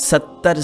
70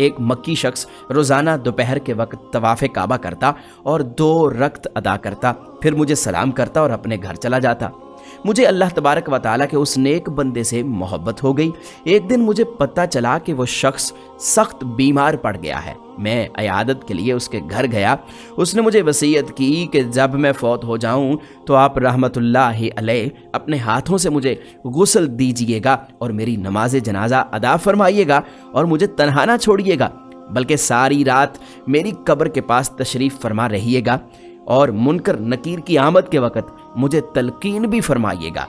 ایک مکی شخص روزانہ دوپہر کے وقت طواف کعبہ کرتا اور 2 رکعت ادا کرتا، پھر مجھے سلام کرتا اور اپنے گھر چلا جاتا۔ مجھے اللہ تبارک و تعالیٰ کے اس نیک بندے سے محبت ہو گئی۔ ایک دن مجھے پتہ چلا کہ وہ شخص سخت بیمار پڑ گیا ہے۔ میں عیادت کے لیے اس کے گھر گیا۔ اس نے مجھے وصیت کی کہ جب میں فوت ہو جاؤں تو آپ رحمت اللہ علیہ اپنے ہاتھوں سے مجھے غسل دیجئے گا اور میری نماز جنازہ ادا فرمائیے گا اور مجھے تنہا نہ چھوڑیے گا، بلکہ ساری رات میری قبر کے پاس تشریف فرما رہیے گا اور منکر نکیر کی آمد کے وقت مجھے تلقین بھی فرمائیے گا۔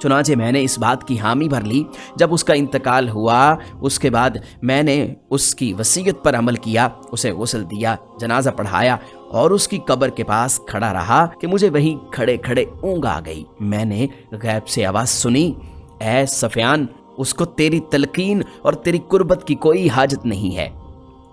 چنانچہ میں نے اس بات کی حامی بھر لی۔ جب اس کا انتقال ہوا اس کے بعد میں نے اس کی وصیت پر عمل کیا، اسے غسل دیا، جنازہ پڑھایا اور اس کی قبر کے پاس کھڑا رہا کہ مجھے وہیں کھڑے کھڑے اونگ آ گئی۔ میں نے غیب سے آواز سنی، اے سفیان، اس کو تیری تلقین اور تیری قربت کی کوئی حاجت نہیں ہے،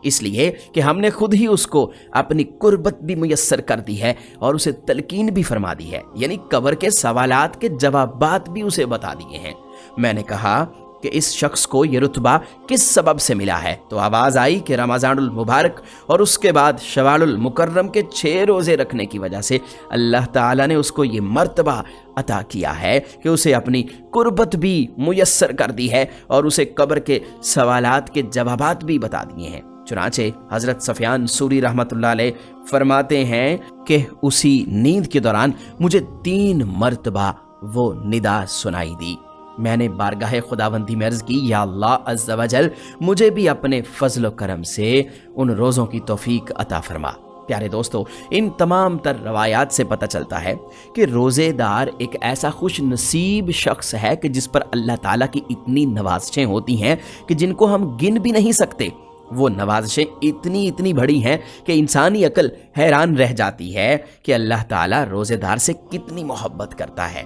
اس لیے کہ ہم نے خود ہی اس کو اپنی قربت بھی میسر کر دی ہے اور اسے تلقین بھی فرما دی ہے، یعنی قبر کے سوالات کے جوابات بھی اسے بتا دیے ہیں۔ میں نے کہا کہ اس شخص کو یہ رتبہ کس سبب سے ملا ہے؟ تو آواز آئی کہ رمضان المبارک اور اس کے بعد شوال المکرم کے 6 روزے رکھنے کی وجہ سے اللہ تعالیٰ نے اس کو یہ مرتبہ عطا کیا ہے کہ اسے اپنی قربت بھی میسر کر دی ہے اور اسے قبر کے سوالات کے جوابات بھی بتا دیے ہیں۔ چنانچہ حضرت سفیان سوری رحمت اللہ علیہ فرماتے ہیں کہ اسی نیند کے دوران مجھے 3 مرتبہ وہ ندا سنائی دی۔ میں نے بارگاہ خداوندی میں عرض کی، یا اللہ عز و جل مجھے بھی اپنے فضل و کرم سے ان روزوں کی توفیق عطا فرما۔ پیارے دوستو، ان تمام تر روایات سے پتہ چلتا ہے کہ روزے دار ایک ایسا خوش نصیب شخص ہے کہ جس پر اللہ تعالیٰ کی اتنی نوازشیں ہوتی ہیں کہ جن کو ہم گن بھی نہیں سکتے۔ وہ نوازشیں اتنی بڑی ہیں کہ انسانی عقل حیران رہ جاتی ہے کہ اللہ تعالیٰ روزے دار سے کتنی محبت کرتا ہے۔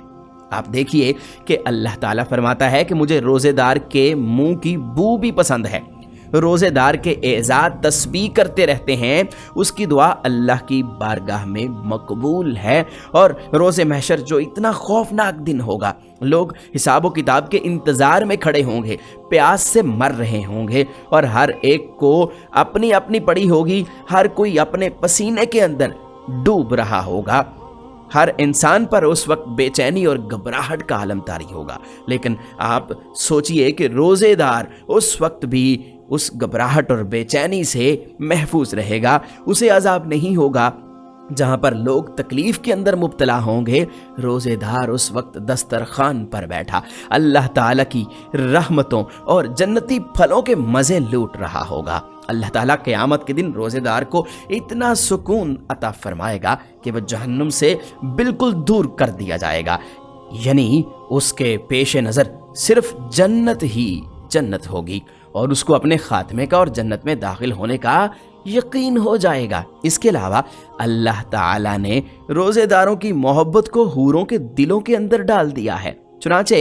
آپ دیکھیے کہ اللہ تعالیٰ فرماتا ہے کہ مجھے روزے دار کے منہ کی بو بھی پسند ہے۔ روزے دار کے اعزاز تسبیح کرتے رہتے ہیں، اس کی دعا اللہ کی بارگاہ میں مقبول ہے۔ اور روز محشر جو اتنا خوفناک دن ہوگا، لوگ حساب و کتاب کے انتظار میں کھڑے ہوں گے، پیاس سے مر رہے ہوں گے اور ہر ایک کو اپنی اپنی پڑی ہوگی، ہر کوئی اپنے پسینے کے اندر ڈوب رہا ہوگا۔ ہر انسان پر اس وقت بے چینی اور گھبراہٹ کا عالم طاری ہوگا، لیکن آپ سوچئے کہ روزے دار اس وقت بھی اس گھبراہٹ اور بے چینی سے محفوظ رہے گا، اسے عذاب نہیں ہوگا۔ جہاں پر لوگ تکلیف کے اندر مبتلا ہوں گے، روزے دار اس وقت دسترخوان پر بیٹھا اللہ تعالیٰ کی رحمتوں اور جنتی پھلوں کے مزے لوٹ رہا ہوگا۔ اللہ تعالیٰ قیامت کے دن روزے دار کو اتنا سکون عطا فرمائے گا کہ وہ جہنم سے بالکل دور کر دیا جائے گا، یعنی اس کے پیش نظر صرف جنت ہی جنت ہوگی اور اس کو اپنے خاتمے کا اور جنت میں داخل ہونے کا یقین ہو جائے گا۔ اس کے علاوہ اللہ تعالیٰ نے روزے داروں کی محبت کو حوروں کے دلوں کے اندر ڈال دیا ہے۔ چنانچہ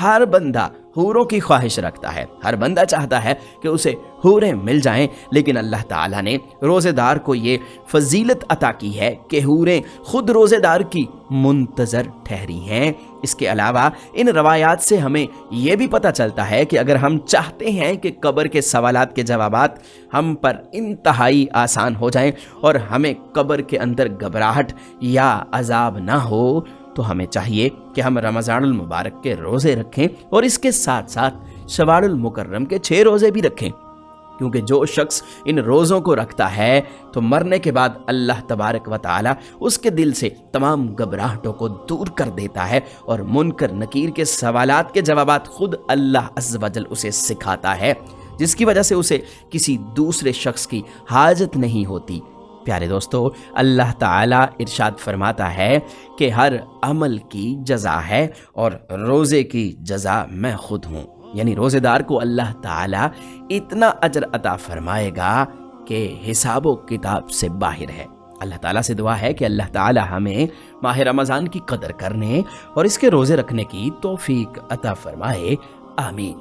ہر بندہ حوروں کی خواہش رکھتا ہے، ہر بندہ چاہتا ہے کہ اسے حوریں مل جائیں، لیکن اللہ تعالیٰ نے روزے دار کو یہ فضیلت عطا کی ہے کہ حوریں خود روزے دار کی منتظر ٹھہری ہیں۔ اس کے علاوہ ان روایات سے ہمیں یہ بھی پتہ چلتا ہے کہ اگر ہم چاہتے ہیں کہ قبر کے سوالات کے جوابات ہم پر انتہائی آسان ہو جائیں اور ہمیں قبر کے اندر گھبراہٹ یا عذاب نہ ہو، تو ہمیں چاہیے کہ ہم رمضان المبارک کے روزے رکھیں اور اس کے ساتھ ساتھ شوال المکرم کے 6 روزے بھی رکھیں، کیونکہ جو شخص ان روزوں کو رکھتا ہے تو مرنے کے بعد اللہ تبارک و تعالی اس کے دل سے تمام گھبراہٹوں کو دور کر دیتا ہے اور منکر نکیر کے سوالات کے جوابات خود اللہ عز و جل اسے سکھاتا ہے، جس کی وجہ سے اسے کسی دوسرے شخص کی حاجت نہیں ہوتی۔ پیارے دوستو، اللہ تعالیٰ ارشاد فرماتا ہے کہ ہر عمل کی جزا ہے اور روزے کی جزا میں خود ہوں، یعنی روزے دار کو اللہ تعالیٰ اتنا اجر عطا فرمائے گا کہ حساب و کتاب سے باہر ہے۔ اللہ تعالیٰ سے دعا ہے کہ اللہ تعالیٰ ہمیں ماہ رمضان کی قدر کرنے اور اس کے روزے رکھنے کی توفیق عطا فرمائے، آمین۔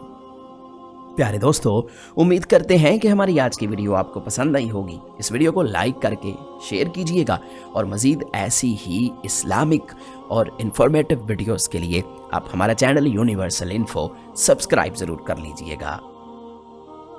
پیارے دوستو، امید کرتے ہیں کہ ہماری آج کی ویڈیو آپ کو پسند آئی ہوگی۔ اس ویڈیو کو لائک کر کے شیئر کیجئے گا اور مزید ایسی ہی اسلامک اور انفارمیٹیو ویڈیوز کے لیے آپ ہمارا چینل یونیورسل انفو سبسکرائب ضرور کر لیجئے گا۔